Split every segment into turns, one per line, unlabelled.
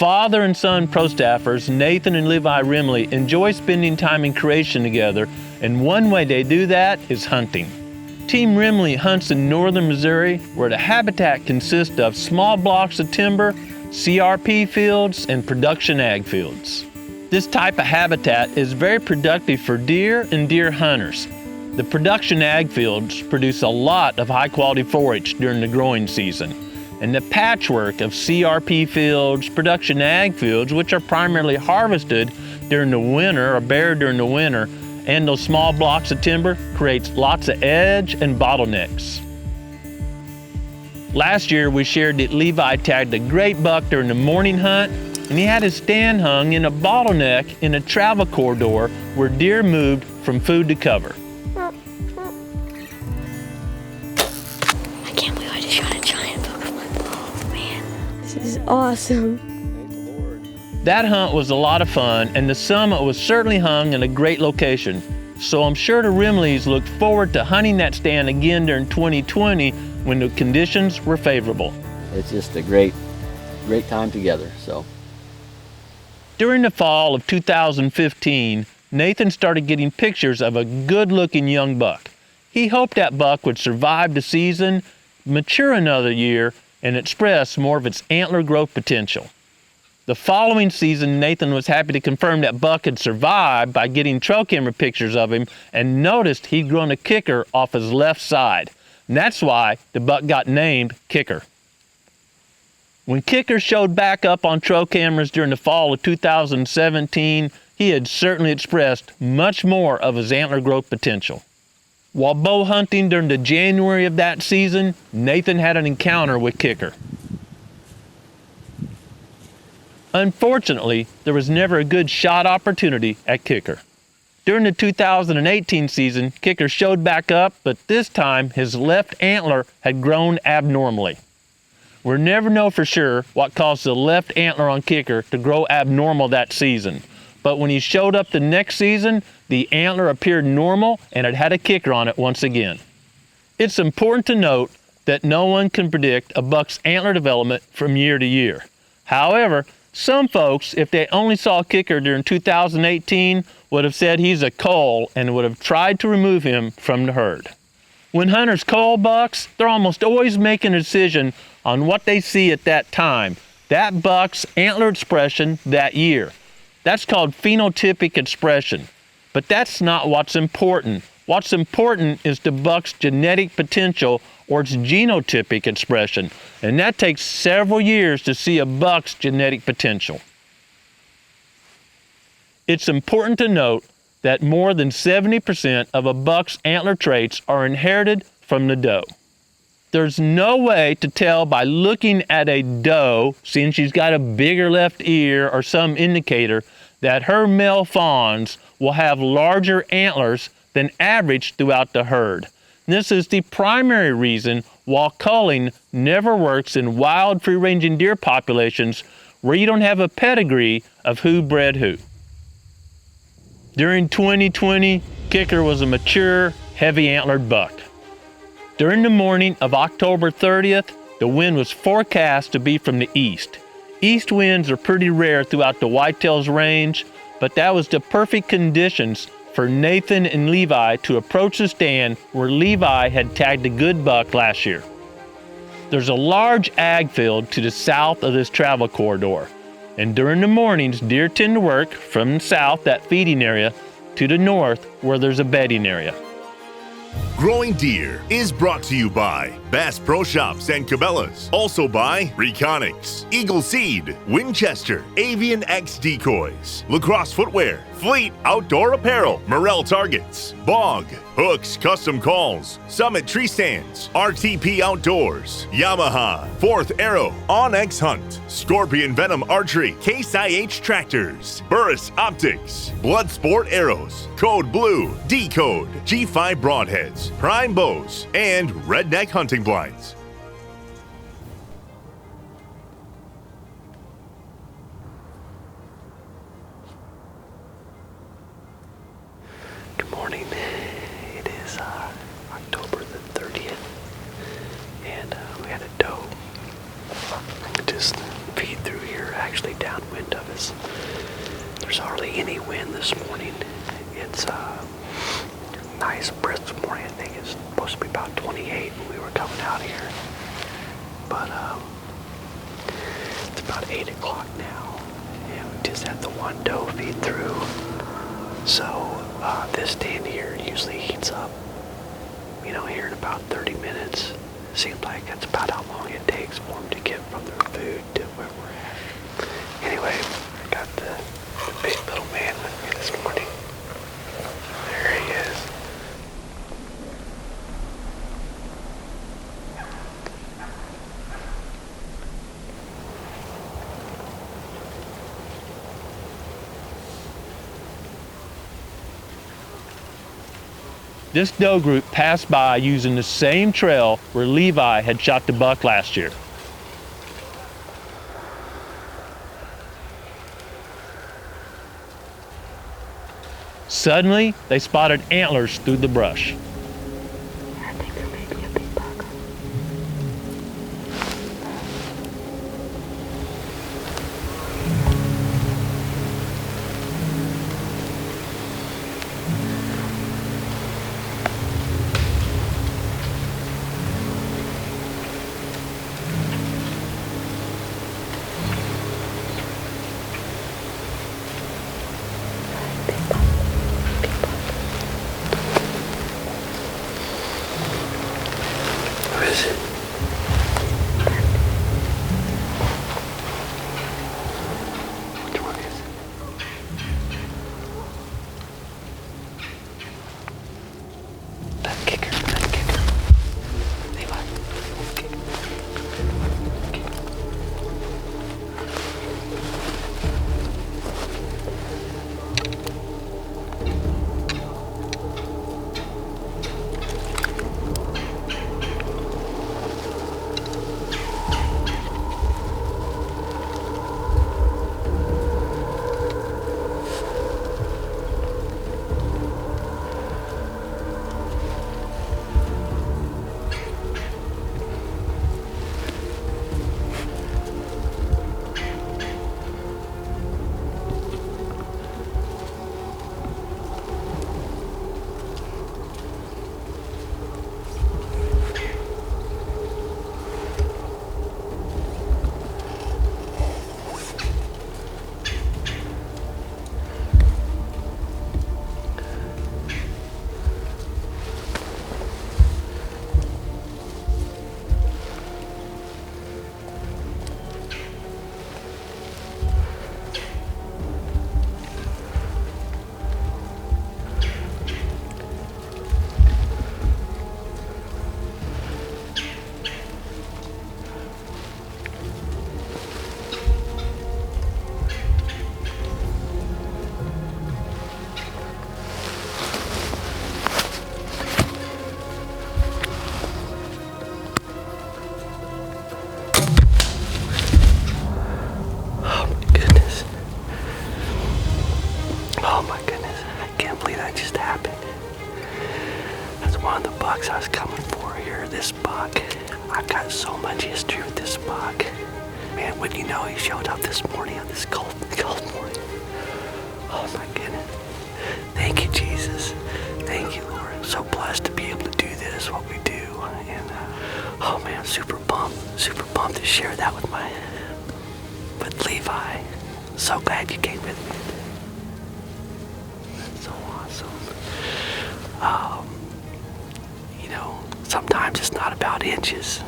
father and son pro staffers, Nathan and Levi Rimley, enjoy spending time in creation together, and one way they do that is hunting. Team Rimley hunts in northern Missouri, where the habitat consists of small blocks of timber, CRP fields, and production ag fields. This type of habitat is very productive for deer and deer hunters. The production ag fields produce a lot of high-quality forage during the growing season, and the patchwork of CRP fields, production ag fields, which are primarily harvested during the winter or bared during the winter, and those small blocks of timber creates lots of edge and bottlenecks. Last year we shared that Levi tagged a great buck during the morning hunt, and he had his stand hung in a bottleneck in a travel corridor where deer moved from food to cover.
I can't believe I just shot a giant buck with my bow. Man, this is awesome.
That hunt was a lot of fun, and the summit was certainly hung in a great location. So I'm sure the Rimleys look forward to hunting that stand again during 2020 when the conditions were favorable.
It's just a great time together, so.
During the fall of 2015, Nathan started getting pictures of a good-looking young buck. He hoped that buck would survive the season, mature another year, and express more of its antler growth potential. The following season, Nathan was happy to confirm that buck had survived by getting trail camera pictures of him and noticed he'd grown a kicker off his left side. And that's why the buck got named Kicker. When Kicker showed back up on trail cameras during the fall of 2017, he had certainly expressed much more of his antler growth potential. While bow hunting during the January of that season, Nathan had an encounter with Kicker. Unfortunately, there was never a good shot opportunity at Kicker. During the 2018 season, Kicker showed back up, but this time his left antler had grown abnormally. We'll never know for sure what caused the left antler on Kicker to grow abnormal that season, but when he showed up the next season, the antler appeared normal and it had a kicker on it once again. It's important to note that no one can predict a buck's antler development from year to year. However, some folks, if they only saw a Kicker during 2018, would have said he's a cull and would have tried to remove him from the herd. When hunters cull bucks, they're almost always making a decision on what they see at that time, that buck's antler expression that year. That's called phenotypic expression. But that's not what's important. What's important is the buck's genetic potential or its genotypic expression, and that takes several years to see a buck's genetic potential. It's important to note that more than 70% of a buck's antler traits are inherited from the doe. There's no way to tell by looking at a doe, seeing she's got a bigger left ear or some indicator, that her male fawns will have larger antlers than average throughout the herd. This is the primary reason why culling never works in wild free-ranging deer populations where you don't have a pedigree of who bred who. During 2020, Kicker was a mature, heavy-antlered buck. During the morning of October 30th, the wind was forecast to be from the east. East winds are pretty rare throughout the Whitetails range, but that was the perfect conditions for Nathan and Levi to approach the stand where Levi had tagged a good buck last year. There's a large ag field to the south of this travel corridor, and during the mornings, deer tend to work from the south, that feeding area, to the north where there's a bedding area.
Growing Deer is brought to you by Bass Pro Shops and Cabela's. Also by Reconyx, Eagle Seed, Winchester, Avian X Decoys, Lacrosse Footwear, Fleet Outdoor Apparel, Morel Targets, Bog, Hooks Custom Calls, Summit Tree Stands, RTP Outdoors, Yamaha, Fourth Arrow, Onyx Hunt, Scorpion Venom Archery, Case IH Tractors, Burris Optics, Bloodsport Arrows, Code Blue, Decode, G5 Broadheads, Prime Bows, and Redneck Hunting Blinds.
Good morning. It is October the 30th, and we had a doe just feed through here, actually down about 8 o'clock now, and we just had the one doe feed through. So this stand here usually heats up, here in about 30 minutes. Seems like that's about how long it takes for them to get from their food to where we're at. Anyway, I got the big little man with me this morning. There he is.
This doe group passed by using the same trail where Levi had shot the buck last year. Suddenly, they spotted antlers through the brush.
I think there may be a big buck.
Who is it? Which one is it? That kicker. Levi. Oh my goodness, I can't believe that just happened. That's one of the bucks I was coming for here, this buck. I've got so much history with this buck. Man, wouldn't you know, he showed up this morning on this cold morning. Oh my goodness. Thank you, Jesus. Thank you, Lord. I'm so blessed to be able to do this, what we do. And oh man, I'm super pumped to share that with Levi. So glad you came with me. That's so awesome. Sometimes it's not about inches.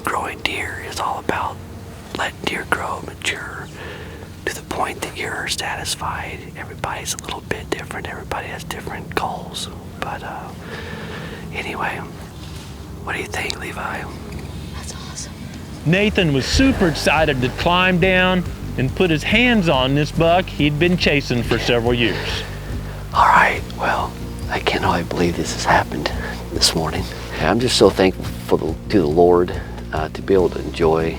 Growing deer is all about letting deer grow, mature, to the point that you're satisfied. Everybody's a little bit different. Everybody has different goals. But anyway, what do you think, Levi?
That's awesome.
Nathan was super excited to climb down and put his hands on this buck he'd been chasing for several years.
All right, well, I can't really believe this has happened this morning. I'm just so thankful to the Lord to be able to enjoy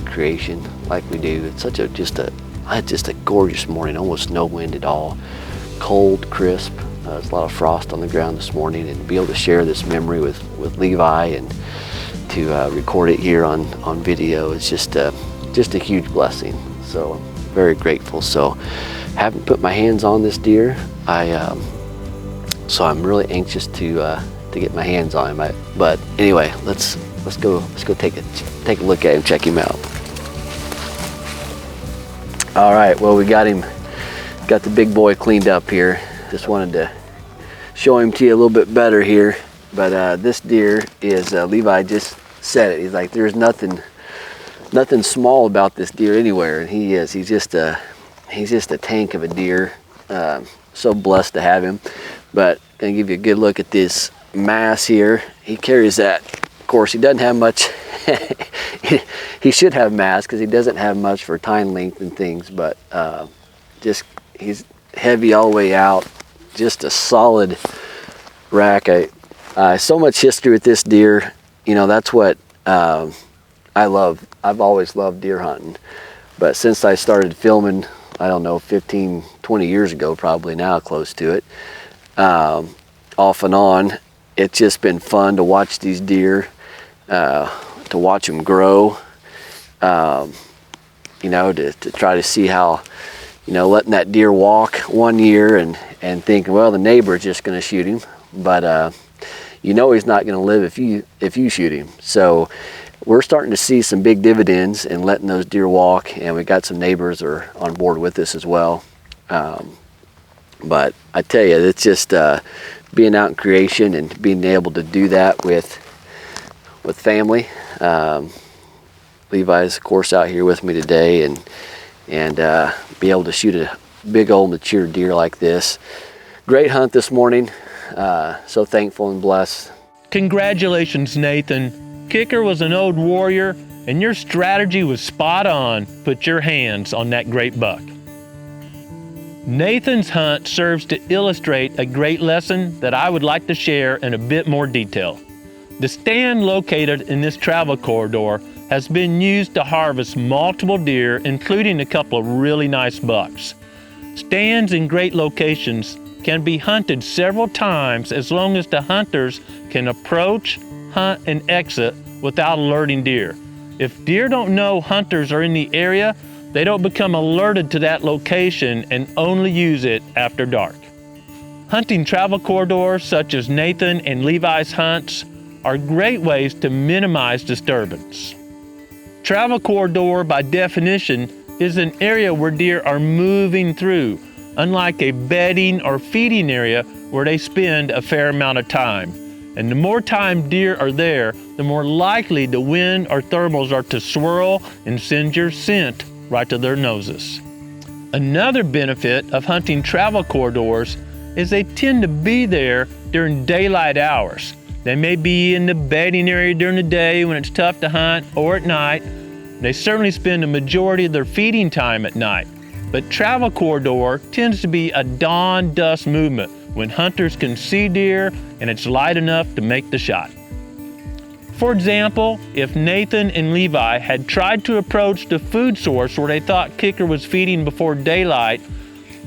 creation like we do. It's just a gorgeous morning, almost no wind at all, cold, crisp. There's a lot of frost on the ground this morning, and to be able to share this memory with Levi and to record it here on video is just a huge blessing. So I'm very grateful. So haven't put my hands on this deer. So I'm really anxious to get my hands on him. But anyway, let's go take a look at him, check him out. All right, well, we got the big boy cleaned up here. Just wanted to show him to you a little bit better here. But this deer is, Levi just said it. He's like, there's nothing small about this deer anywhere, and he is. He's just a tank of a deer. So blessed to have him. But gonna give you a good look at this mass here. He carries that. Of course, he doesn't have much. He should have mass because he doesn't have much for tine length and things. But just he's heavy all the way out. Just a solid rack. So much history with this deer. You know, that's what I love. I've always loved deer hunting. But since I started filming, I don't know, 15, 20 years ago, probably now, close to it, off and on, it's just been fun to watch these deer, to watch them grow, you know, to try to see how, you know, letting that deer walk one year and thinking, well, the neighbor's just going to shoot him, but you know he's not going to live if you shoot him. So we're starting to see some big dividends in letting those deer walk, and we got some neighbors that are on board with this as well. But I tell you, it's just being out in creation and being able to do that with family. Levi's, of course, out here with me today, and be able to shoot a big old mature deer like this. Great hunt this morning. So thankful and blessed.
Congratulations, Nathan. Kicker was an old warrior, and your strategy was spot on. Put your hands on that great buck. Nathan's hunt serves to illustrate a great lesson that I would like to share in a bit more detail. The stand located in this travel corridor has been used to harvest multiple deer, including a couple of really nice bucks. Stands in great locations can be hunted several times as long as the hunters can approach, hunt, and exit without alerting deer. If deer don't know hunters are in the area, they don't become alerted to that location and only use it after dark. Hunting travel corridors such as Nathan and Levi's hunts are great ways to minimize disturbance. Travel corridor, by definition, is an area where deer are moving through, unlike a bedding or feeding area where they spend a fair amount of time. And the more time deer are there, the more likely the wind or thermals are to swirl and send your scent right to their noses. Another benefit of hunting travel corridors is they tend to be there during daylight hours. They may be in the bedding area during the day when it's tough to hunt, or at night. They certainly spend a majority of their feeding time at night. But travel corridor tends to be a dawn-dusk movement when hunters can see deer and it's light enough to make the shot. For example, if Nathan and Levi had tried to approach the food source where they thought Kicker was feeding before daylight,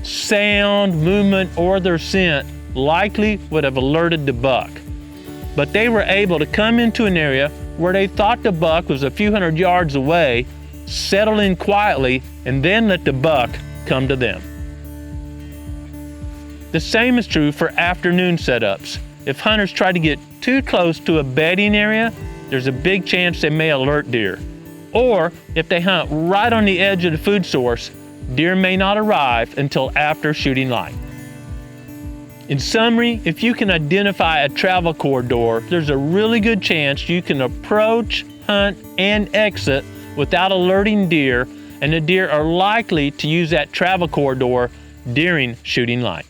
sound, movement, or their scent likely would have alerted the buck. But they were able to come into an area where they thought the buck was a few hundred yards away, settle in quietly, and then let the buck come to them. The same is true for afternoon setups. If hunters try to get too close to a bedding area, there's a big chance they may alert deer. Or if they hunt right on the edge of the food source, deer may not arrive until after shooting light. In summary, if you can identify a travel corridor, there's a really good chance you can approach, hunt, and exit without alerting deer, and the deer are likely to use that travel corridor during shooting light.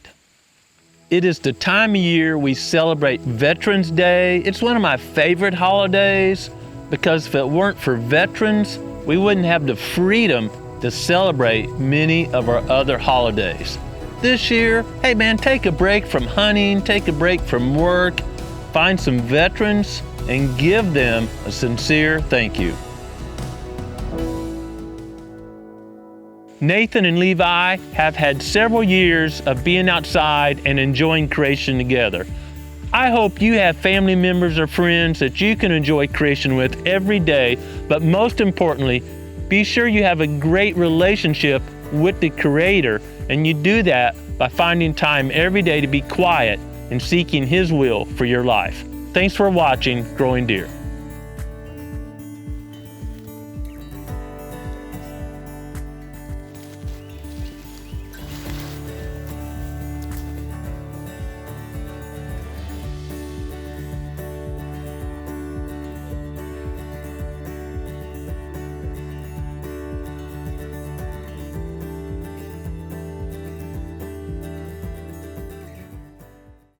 It is the time of year we celebrate Veterans Day. It's one of my favorite holidays because if it weren't for veterans, we wouldn't have the freedom to celebrate many of our other holidays. This year, hey man, take a break from hunting, take a break from work, find some veterans and give them a sincere thank you. Nathan and Levi have had several years of being outside and enjoying creation together. I hope you have family members or friends that you can enjoy creation with every day, but most importantly, be sure you have a great relationship with the Creator, and you do that by finding time every day to be quiet and seeking His will for your life. Thanks for watching Growing Deer.